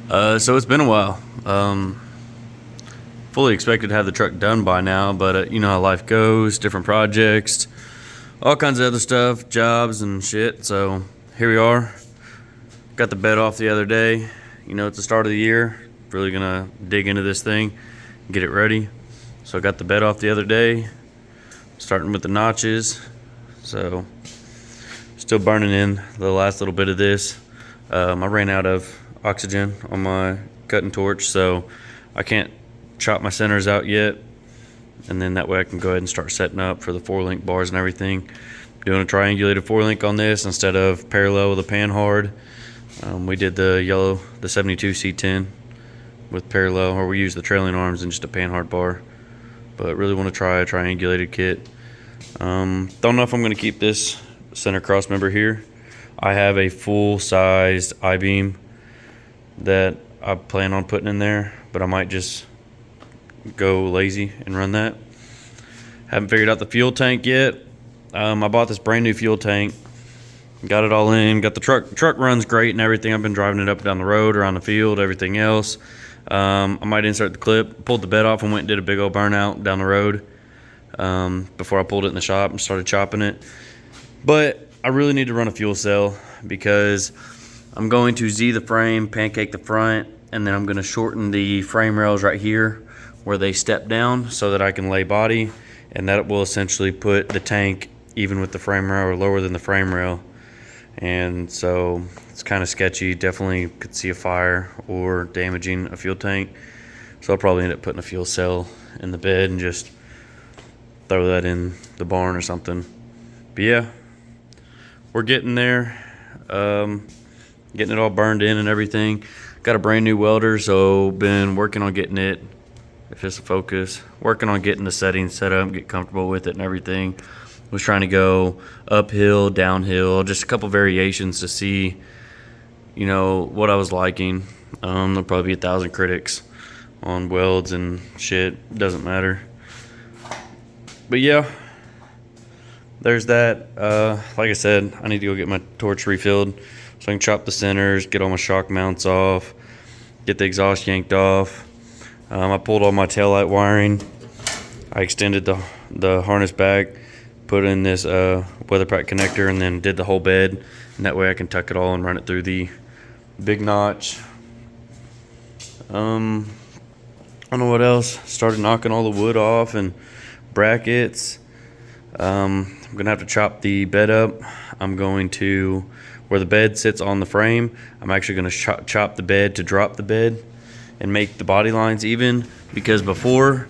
So it's been a while. Fully expected to have the truck done by now, but you know how life goes, different projects, all kinds of other stuff, jobs and shit. So here we are. Got the bed off the other day. You know, it's the start of the year. Really gonna dig into this thing, get it ready. So I got the bed off the other day, starting with the notches. So still burning in the last little bit of this. I ran out of oxygen on my cutting torch, so I can't chop my centers out yet, and then that way I can go ahead and start setting up for the 4-link bars and everything. Doing a triangulated 4-link on this instead of parallel with a pan hard. We did the 72 C10 with parallel, or we used the trailing arms and just a pan hard bar, but really want to try a triangulated kit. Don't know if I'm going to keep this center cross member here. I have a full-sized I-beam that I plan on putting in there, but I might just go lazy and run that. Haven't figured out the fuel tank yet. I bought this brand new fuel tank, got it all in, got the truck runs great and everything. I've been driving it up and down the road, around the field, everything else. I might insert the clip, pulled the bed off and went and did a big old burnout down the road before I pulled it in the shop and started chopping it. But I really need to run a fuel cell because I'm going to Z the frame, pancake the front, and then I'm going to shorten the frame rails right here where they step down so that I can lay body, and that will essentially put the tank even with the frame rail or lower than the frame rail. And so it's kind of sketchy. Definitely could see a fire or damaging a fuel tank. So I'll probably end up putting a fuel cell in the bed and just throw that in the barn or something. But yeah, we're getting there. Getting it all burned in and everything. Got a brand new welder, so been working on getting it, if it's a focus, working on getting the settings set up, get comfortable with it and everything. Was trying to go uphill, downhill, just a couple variations to see, you know, what I was liking. There'll probably be 1,000 critics on welds and shit, doesn't matter. But yeah, there's that. Like I said, I need to go get my torch refilled so I can chop the centers, get all my shock mounts off, get the exhaust yanked off. I pulled all my taillight wiring. I extended the harness back, put in this weather pack connector, and then did the whole bed. And that way I can tuck it all and run it through the big notch. I don't know what else. Started knocking all the wood off and brackets. I'm gonna have to chop the bed up. I'm going to, where the bed sits on the frame, I'm actually gonna chop the bed to drop the bed and make the body lines even, because before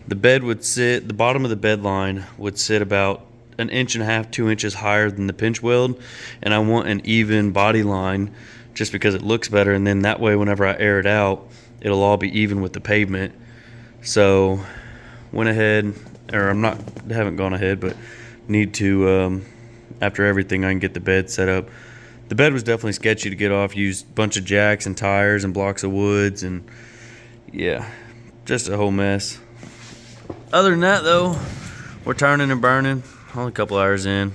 the bed would sit, the bottom of the bed line would sit about 1.5 inches, 2 inches higher than the pinch weld, and I want an even body line just because it looks better, and then that way whenever I air it out, it'll all be even with the pavement. So went ahead, or haven't gone ahead, but need to, after everything, I can get the bed set up. The bed was definitely sketchy to get off. Used a bunch of jacks and tires and blocks of woods, and yeah, just a whole mess. Other than that, though, we're turning and burning. Only a couple hours in.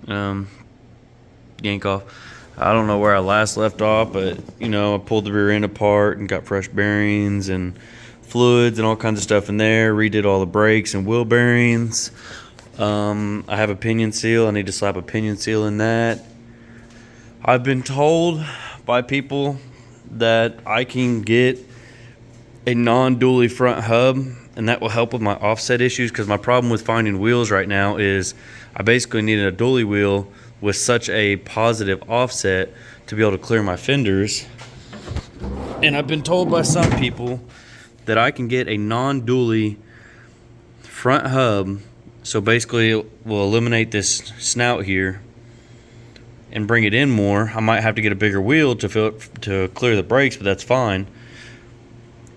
Yank off. I don't know where I last left off, but you know, I pulled the rear end apart and got fresh bearings and fluids and all kinds of stuff in there. Redid all the brakes and wheel bearings. I have a pinion seal. I need to slap a pinion seal in that. I've been told by people that I can get a non-dually front hub, and that will help with my offset issues, because my problem with finding wheels right now is I basically need a dually wheel with such a positive offset to be able to clear my fenders. And I've been told by some people that I can get a non-dually front hub, so basically we'll eliminate this snout here and bring it in more. I might have to get a bigger wheel to clear the brakes, but that's fine.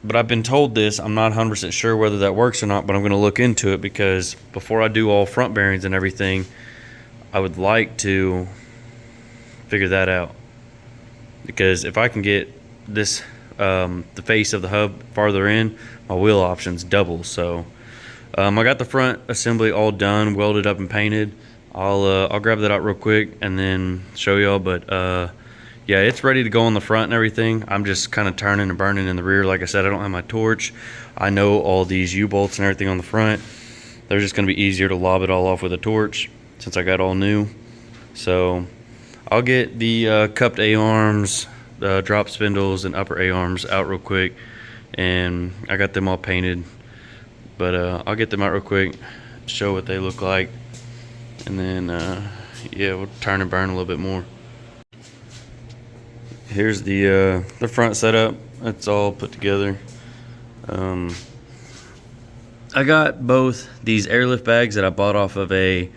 But I've been told this. I'm not 100% sure whether that works or not, but I'm going to look into it, because before I do all front bearings and everything, I would like to figure that out. Because if I can get this, the face of the hub farther in, my wheel options double. So I got the front assembly all done, welded up and painted. I'll grab that out real quick and then show y'all. But yeah, it's ready to go on the front and everything. I'm just kind of turning and burning in the rear. Like I said, I don't have my torch. I know all these U-bolts and everything on the front. They're just going to be easier to lob it all off with a torch since I got all new. So I'll get the cupped A-arms, drop spindles, and upper A-arms out real quick. And I got them all painted. But I'll get them out real quick, show what they look like. And then, yeah, we'll turn and burn a little bit more. Here's the front setup. It's all put together. I got both these airlift bags that I bought off of a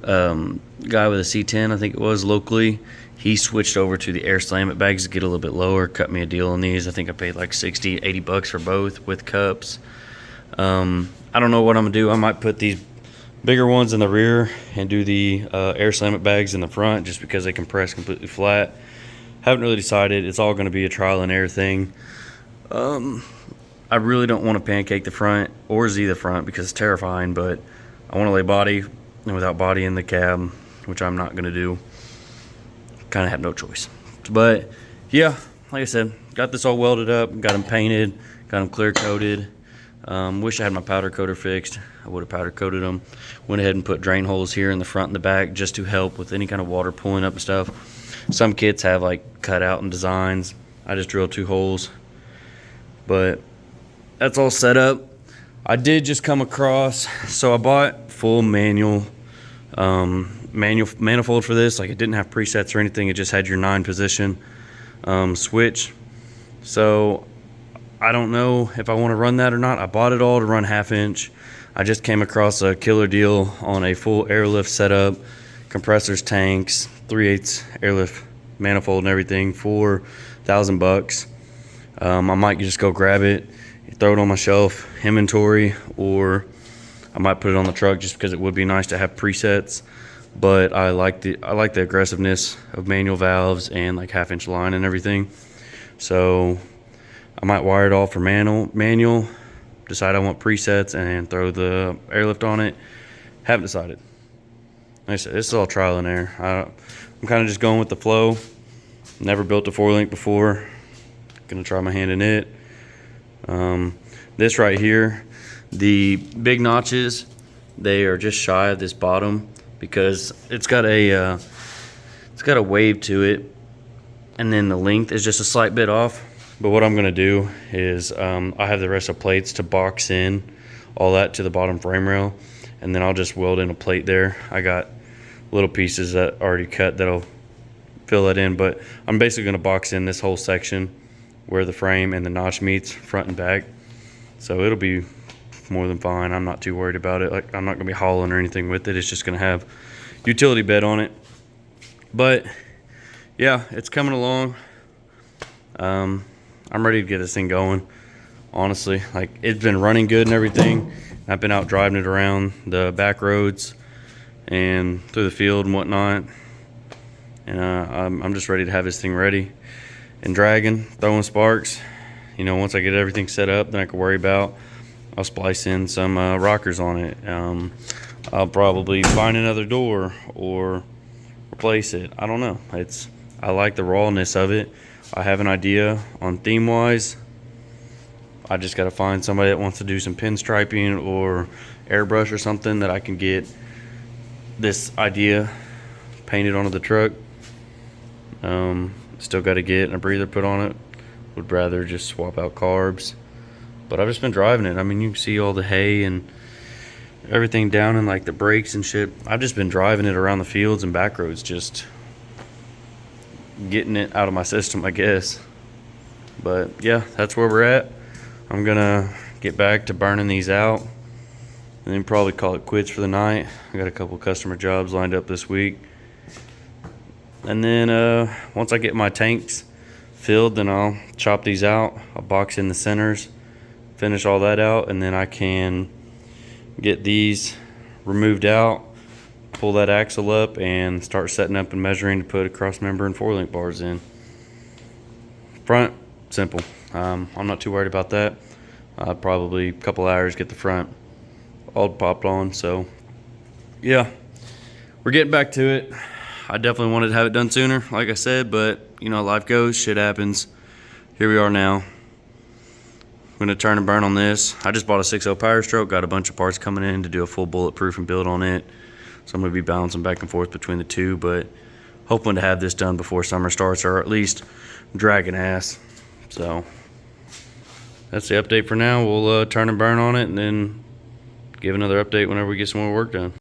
guy with a C10, I think it was, locally. He switched over to the air slam it bags to get a little bit lower, cut me a deal on these. I think I paid like 60, 80 bucks for both with cups. I don't know what I'm gonna do. I might put these bigger ones in the rear and do the air slam it bags in the front just because they compress completely flat. Haven't really decided. It's all going to be a trial and error thing. I really don't want to pancake the front or Z the front because it's terrifying, but I want to lay body and without body in the cab, which I'm not going to do. Kind of have no choice. But yeah, like I said, got this all welded up, got them painted, got them clear coated. Wish I had my powder coater fixed. I would have powder coated them. Went ahead and put drain holes here in the front and the back just to help with any kind of water pulling up and stuff. Some kits have like cut out and designs. I just drilled 2 holes. But that's all set up. I did just come across, so I bought full manual manifold for this. Like, it didn't have presets or anything. It just had your 9 position switch. So I don't know if I want to run that or not. I bought it all to run 1/2 inch. I just came across a killer deal on a full airlift setup, compressors, tanks, 3/8 airlift manifold and everything for $1,000. I might just go grab it, throw it on my shelf, inventory, or I might put it on the truck just because it would be nice to have presets. But I like the aggressiveness of manual valves and like 1/2 inch line and everything. So I might wire it all for manual, decide I want presets, and throw the airlift on it. Haven't decided. Like I said, this is all trial and error. I'm kind of just going with the flow. Never built a 4-link before. Gonna try my hand in it. This right here, the big notches, they are just shy of this bottom because it's got a wave to it, and then the length is just a slight bit off. But what I'm gonna do is I have the rest of plates to box in all that to the bottom frame rail, and then I'll just weld in a plate there. I got little pieces that already cut that'll fill that in, but I'm basically gonna box in this whole section where the frame and the notch meets, front and back. So it'll be more than fine. I'm not too worried about it. Like, I'm not gonna be hauling or anything with it. It's just gonna have utility bed on it. But yeah, it's coming along. I'm ready to get this thing going, honestly. Like, it's been running good and everything. I've been out driving it around the back roads and through the field and whatnot. And I'm just ready to have this thing ready and dragging, throwing sparks. You know, once I get everything set up, then I can worry about, I'll splice in some rockers on it. I'll probably find another door or replace it. I don't know. I like the rawness of it. I have an idea on theme wise. I just got to find somebody that wants to do some pinstriping or airbrush or something that I can get this idea painted onto the truck. Still got to get a breather put on it. Would rather just swap out carbs, but I've just been driving it. I mean, you can see all the hay and everything down in like the brakes and shit. I've just been driving it around the fields and back roads, just getting it out of my system, I guess. But yeah, that's where we're at. I'm gonna get back to burning these out and then probably call it quits for the night. I got a couple customer jobs lined up this week. And then once I get my tanks filled, then I'll chop these out. I'll box in the centers, finish all that out, and then I can get these removed out, pull that axle up, and start setting up and measuring to put a cross member and 4-link bars in. Front, simple. I'm not too worried about that. Probably a couple hours get the front all popped on. So yeah, we're getting back to it. I definitely wanted to have it done sooner, like I said, but you know how life goes, shit happens. Here we are now. I'm gonna turn and burn on this. I just bought a 6.0 Power Stroke, got a bunch of parts coming in to do a full bulletproof and build on it. So I'm gonna be bouncing back and forth between the two, but hoping to have this done before summer starts, or at least dragging ass. So that's the update for now. We'll turn and burn on it and then give another update whenever we get some more work done.